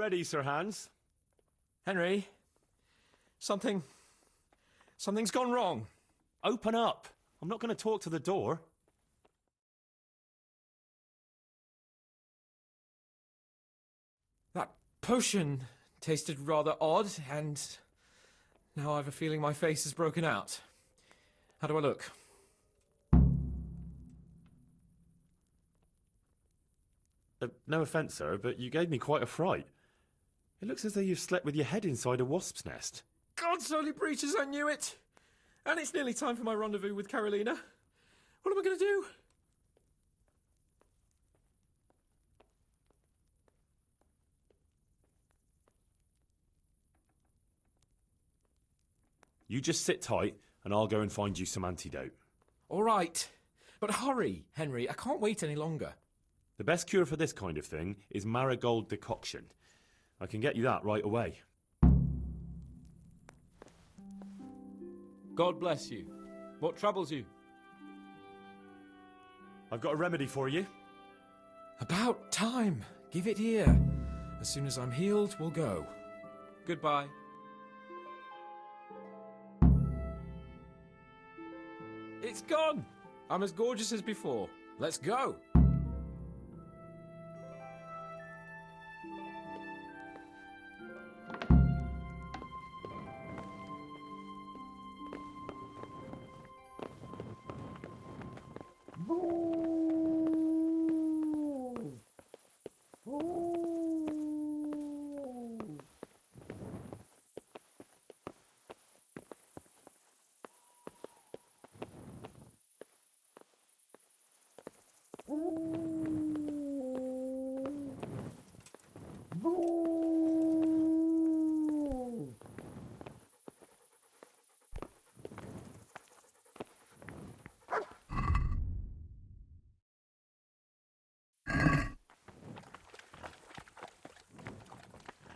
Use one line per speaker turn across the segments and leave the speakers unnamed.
ready, Sir Hans?
Henry, something's gone wrong.
Open up. I'm not going to talk to the door.
That potion tasted rather odd, and now I have a feeling my face is broken out. How do I look?
No offence, sir, but you gave me quite a fright. It looks as though you've slept with your head inside a wasp's nest.
God's holy breeches, I knew it! And it's nearly time for my rendezvous with Karolína. What am I going to do?
You just sit tight, and I'll go and find you some antidote.
All right. But hurry, Henry. I can't wait any longer.
The best cure for this kind of thing is marigold decoction. I can get you that right away.
God bless you. What troubles you?
I've got a remedy for you.
About time. Give it here. As soon as I'm healed, we'll go. Goodbye. It's gone! I'm as gorgeous as before. Let's go!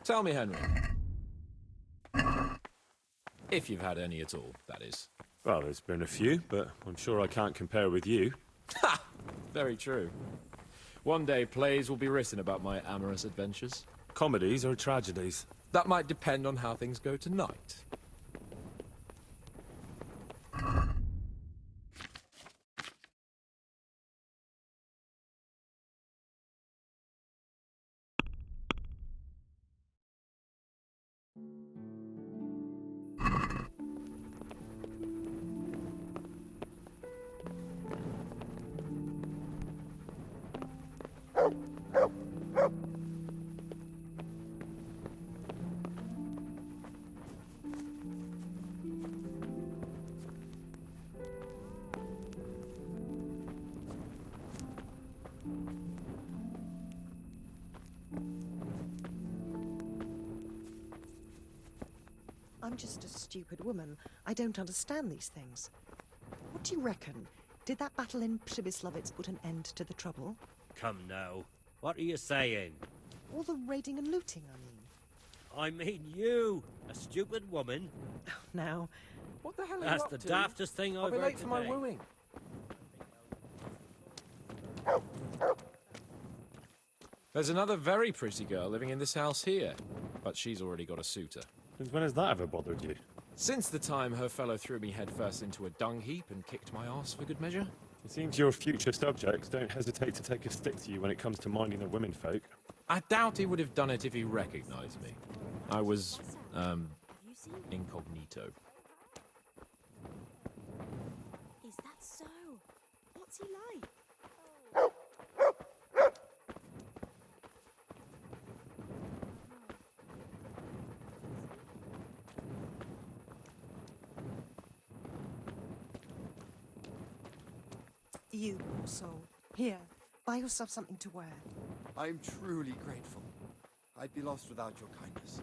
Tell me, Henry. If you've had any at all, that is.
Well, there's been a few, but I'm sure I can't compare with you.
Ha! Very true. One day plays will be written about my amorous adventures.
Comedies or tragedies?
That might depend on how things go tonight.
I'm just a stupid woman. I don't understand these things. What do you reckon? Did that battle in Przemyslowiec put an end to the trouble?
Come now. What are you saying?
All the raiding and looting, I mean.
I mean you, a stupid woman.
Now,
What the hell are
That's
you up
the
to?
daftest thing
I'll
I've
be
heard
late for my
today.
wooing. There's another very pretty girl living in this house here, but she's already got a suitor.
Since when has that ever bothered you?
Since the time her fellow threw me headfirst into a dung heap and kicked my arse for good measure.
It seems your future subjects don't hesitate to take a stick to you when it comes to minding the women folk.
I doubt he would have done it if he recognized me. I was, incognito.
Is that so? What's he like?
you, poor soul. Here, buy yourself something to wear.
I'm truly grateful. I'd be lost without your kindness.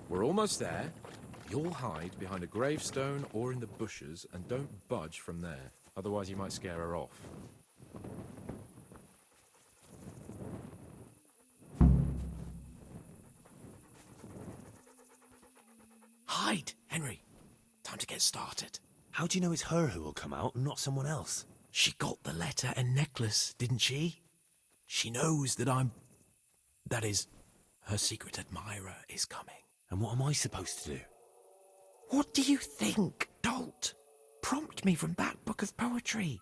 We're almost there. You'll hide behind a gravestone or in the bushes and don't budge from there. Otherwise you might scare her off. Hide, Henry. Time to get started.
How do you know it's her who will come out and not someone else?
She got the letter and necklace, didn't she? She knows that that is, her secret admirer is coming.
And what am I supposed to do?
What do you think, dolt? Prompt me from that book of poetry.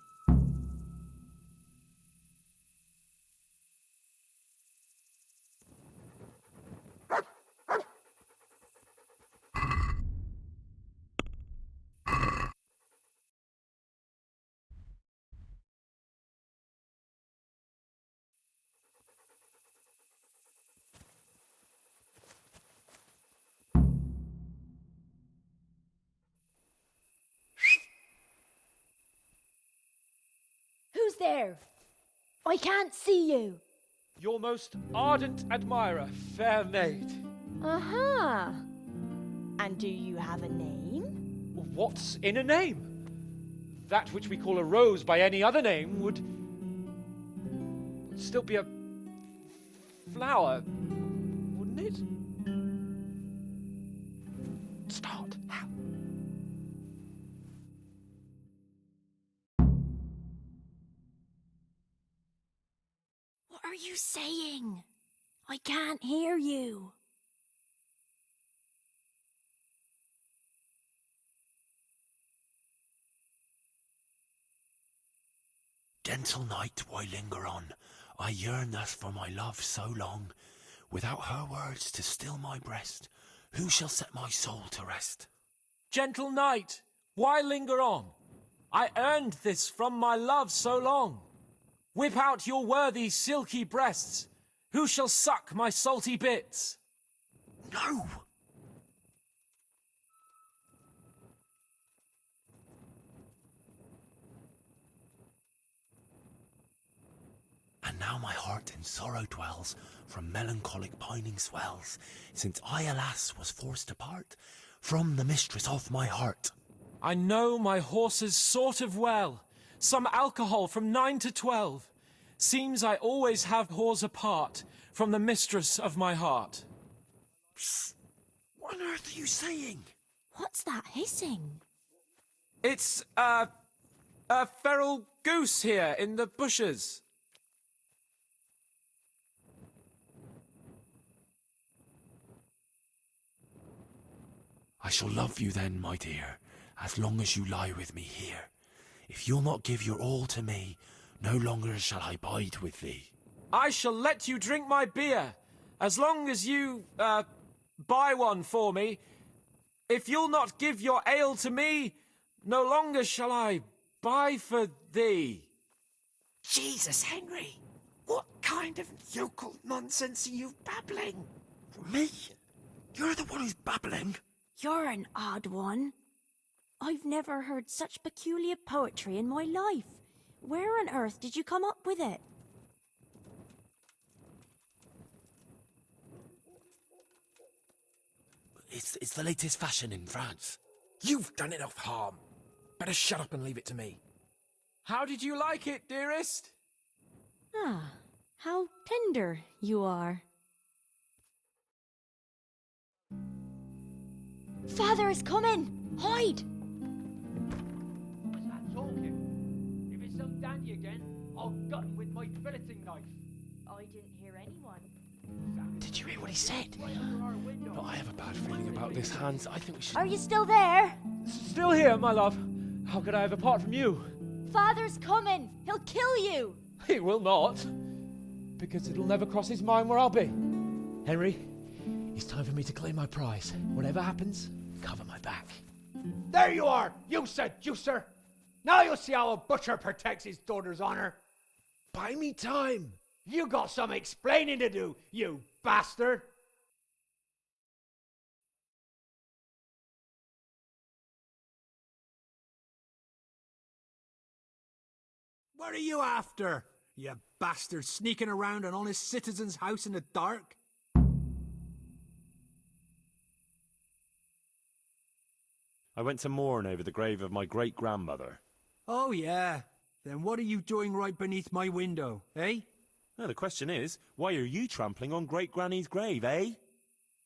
Who's there? I can't see you.
Your most ardent admirer, fair maid.
Uh-huh. And do you have a name?
What's in a name? That which we call a rose by any other name would still be a flower, wouldn't it? Start. How?
What are you saying? I can't hear you.
Gentle night, why linger on? I yearn thus for my love so long. Without her words to still my breast, who shall set my soul to rest?
Gentle night, why linger on? I earned this from my love so long. Whip out your worthy silky breasts. Who shall suck my salty bits?
No! And now my heart in sorrow dwells, from melancholic pining swells, since I, alas, was forced to part from the mistress of my heart.
I know my horses sort of well. Some alcohol from 9 to 12. Seems I always have whores apart from the mistress of my heart.
Psst! What on earth are you saying?
What's that hissing?
It's, a feral goose here in the bushes.
I shall love you then, my dear, as long as you lie with me here. If you'll not give your all to me, no longer shall I bide with thee.
I shall let you drink my beer, as long as you, buy one for me. If you'll not give your ale to me, no longer shall I buy for thee.
Jesus, Henry! What kind of yokel nonsense are you babbling?
Me? You're the one who's babbling.
You're an odd one. I've never heard such peculiar poetry in my life. Where on earth did you come up with it?
It's the latest fashion in France.
You've done enough harm. Better shut up and leave it to me.
How did you like it, dearest?
Ah, how tender you are. Father is coming! Hide!
What's that talking? If it's some dandy again, I'll gut him with my filleting knife.
I didn't hear anyone.
Did you hear what he said? But I have a bad feeling about this, Hans. I think we should...
Are you still there?
Still here, my love. How could I have apart from you?
Father's coming! He'll kill you!
He will not. Because it'll never cross his mind where I'll be. Henry, it's time for me to claim my prize. Whatever happens, cover my back. There you are, you seducer! Now you'll see how a butcher protects his daughter's honor.
Buy me time.
You got some explaining to do, you bastard!
What are you after, you bastard, sneaking around an honest citizen's house in the dark?
I went to mourn over the grave of my great-grandmother.
Oh, yeah. Then what are you doing right beneath my window, eh?
Now, the question is, why are you trampling on great-granny's grave, eh?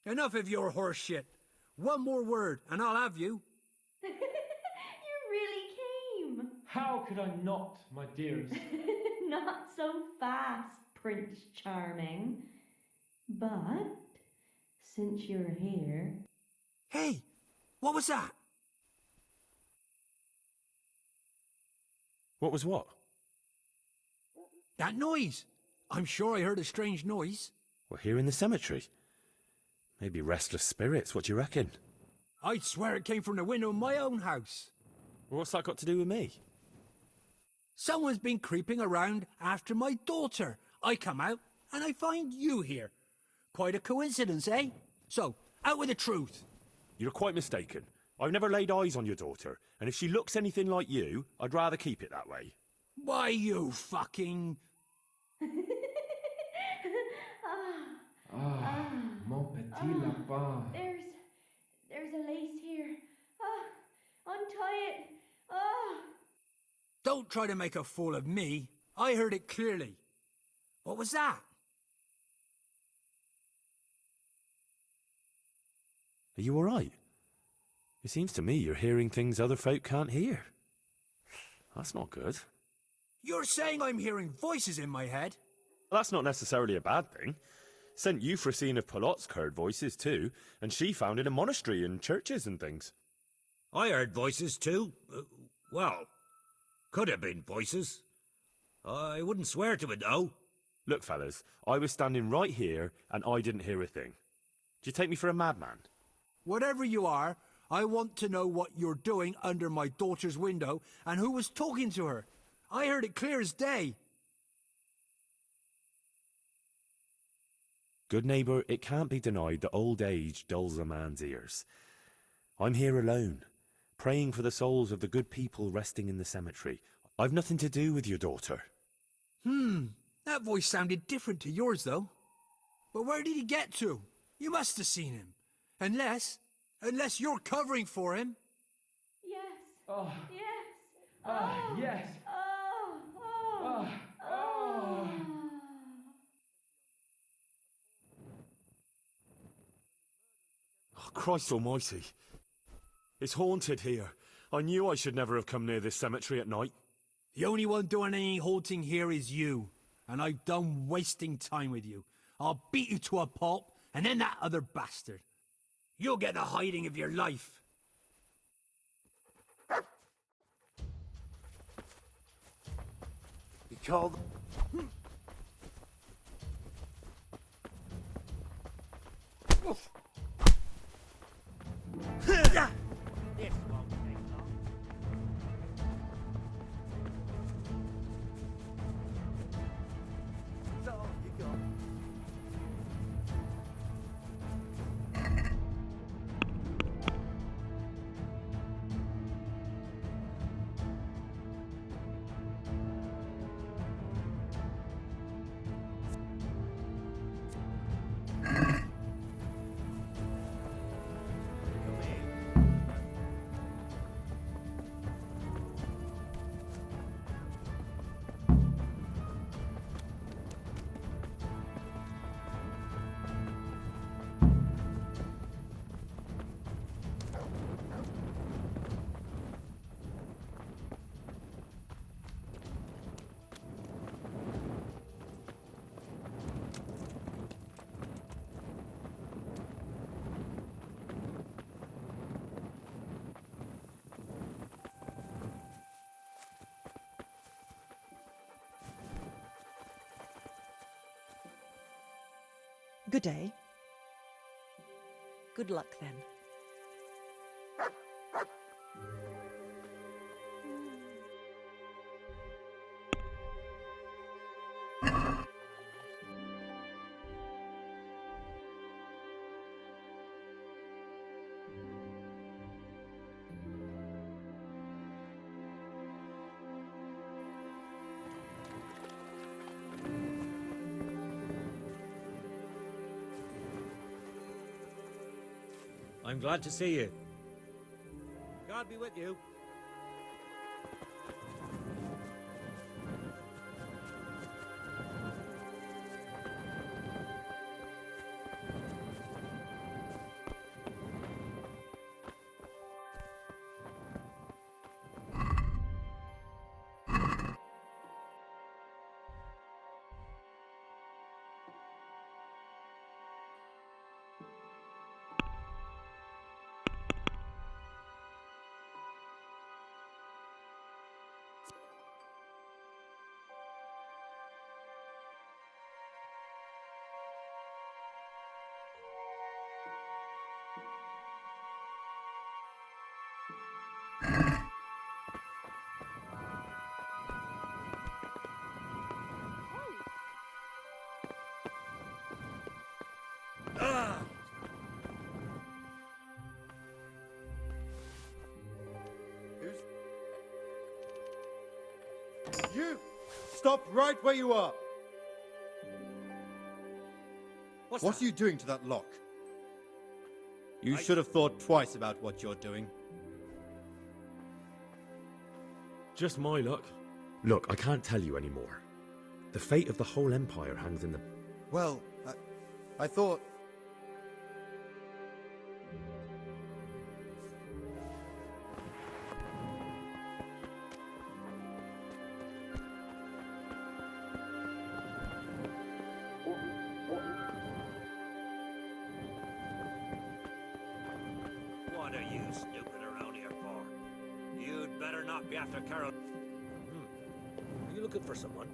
Enough of your horse shit. One more word, and I'll have you.
You really came.
How could I not, my dearest?
Not so fast, Prince Charming. But since you're here...
Hey, what was that?
What was what?
That noise. I'm sure I heard a strange noise.
We're here in the cemetery. Maybe restless spirits, what do you reckon?
I'd swear it came from the window of my own house.
Well, what's that got to do with me?
Someone's been creeping around after my daughter. I come out and I find you here. Quite a coincidence, eh? So, out with the truth.
You're quite mistaken. I've never laid eyes on your daughter, and if she looks anything like you, I'd rather keep it that way.
Why, you fucking...
Mon petit lapin.
There's a lace here. Untie it.
Don't try to make a fool of me. I heard it clearly. What was that?
Are you all right? It seems to me you're hearing things other folk can't hear. That's not good.
You're saying I'm hearing voices in my head?
Well, that's not necessarily a bad thing. St. Euphrosyne of Polotsk heard voices too, and she founded a monastery and churches and things.
I heard voices too. Well, could have been voices. I wouldn't swear to it though.
Look, fellas, I was standing right here and I didn't hear a thing. Do you take me for a madman?
Whatever you are, I want to know what you're doing under my daughter's window and who was talking to her. I heard it clear as day.
Good neighbour, it can't be denied that old age dulls a man's ears. I'm here alone, praying for the souls of the good people resting in the cemetery. I've nothing to do with your daughter.
That voice sounded different to yours, though. But where did he get to? You must have seen him. Unless you're covering for him.
Yes.
Oh.
Yes.
Yes.
Oh, Christ almighty. It's haunted here. I knew I should never have come near this cemetery at night.
The only one doing any haunting here is you. And I've done wasting time with you. I'll beat you to a pulp, and then that other bastard. You'll get the hiding of your life.
He called...
This won't take long.
So, you go.
Good day. Good luck, then.
I'm glad to see you. God be with you.
You! Stop right where you are! What are you doing to that lock? You should have thought twice about what you're doing.
Just my luck. Look, I can't tell you anymore. The fate of the whole empire hangs in the...
Well, I thought...
What are you snooping around here for? You'd better not be after Carol. Are you looking for someone?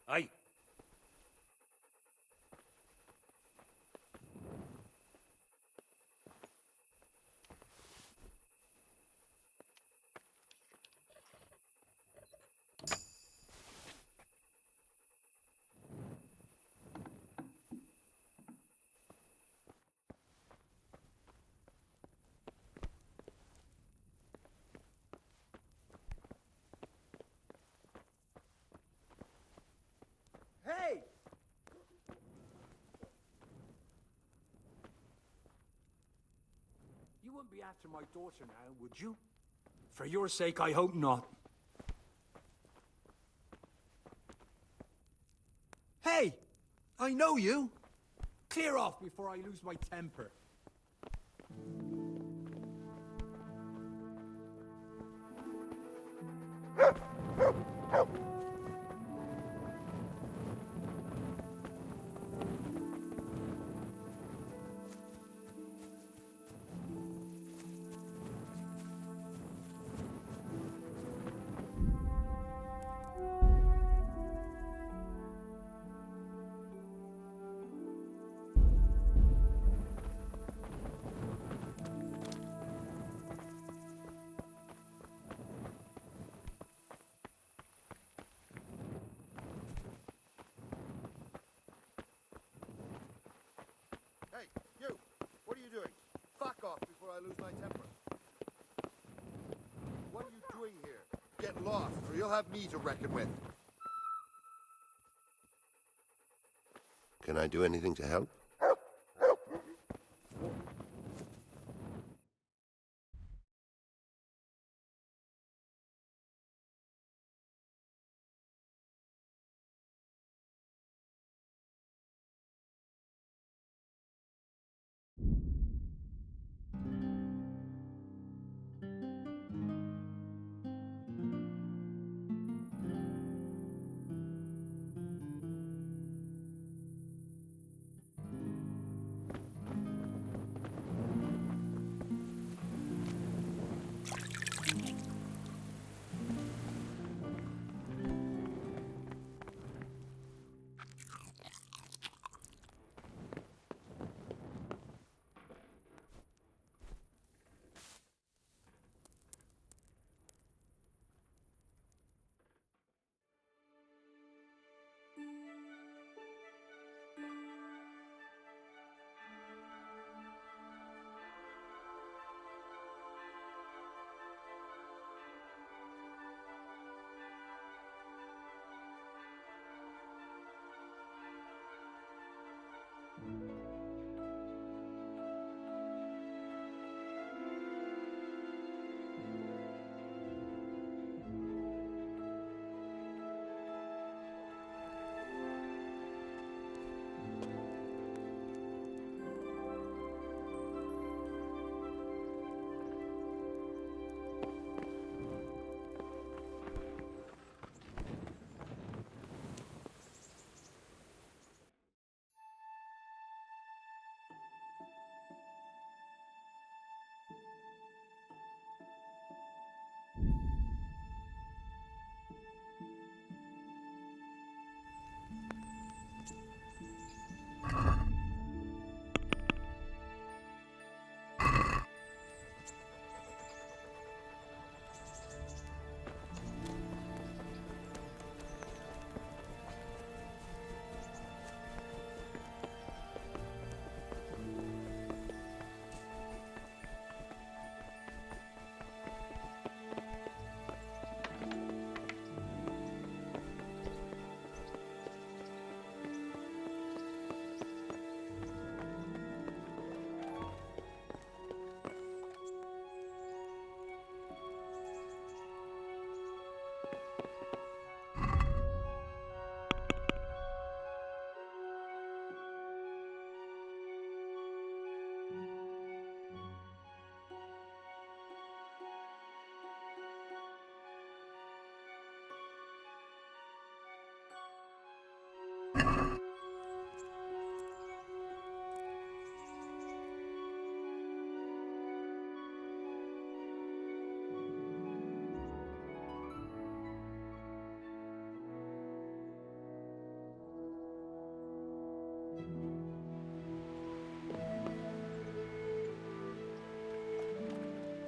Aye.
Hey!
You wouldn't be after my daughter now, would you? For your sake, I hope not. Hey! I know you! Clear off before I lose my temper.
Hey, you! What are you doing? Fuck off before I lose my temper. What are you doing here? Get lost, or you'll have me to reckon with.
Can I do anything to help?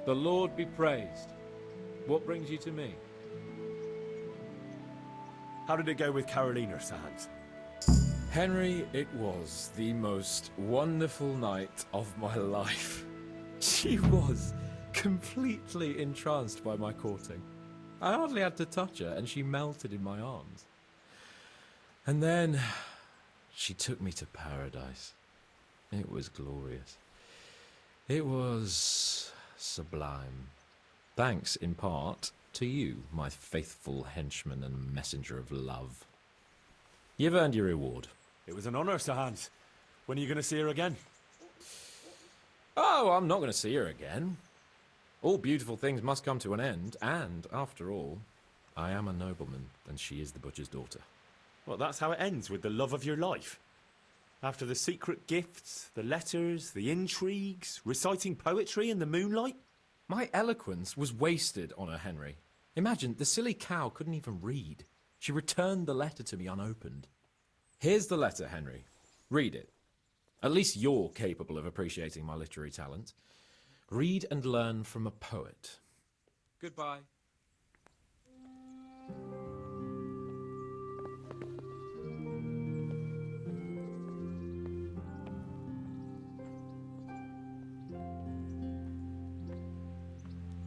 The Lord be praised. What brings you to me?
How did it go with Karolína, Sir Hans?
Henry, it was the most wonderful night of my life. She was completely entranced by my courting. I hardly had to touch her, and she melted in my arms. And then she took me to paradise. It was glorious. It was sublime. Thanks, in part, to you, my faithful henchman and messenger of love. You've earned your reward.
It was an honour, Sir Hans. When are you going to see her again?
Oh, I'm not going to see her again. All beautiful things must come to an end, and, after all, I am a nobleman, and she is the butcher's daughter.
Well, that's how it ends, with the love of your life. After the secret gifts, the letters, the intrigues, reciting poetry in the moonlight.
My eloquence was wasted on her, Henry. Imagine, the silly cow couldn't even read. She returned the letter to me unopened. Here's the letter, Henry. Read it. At least you're capable of appreciating my literary talent. Read and learn from a poet. Goodbye.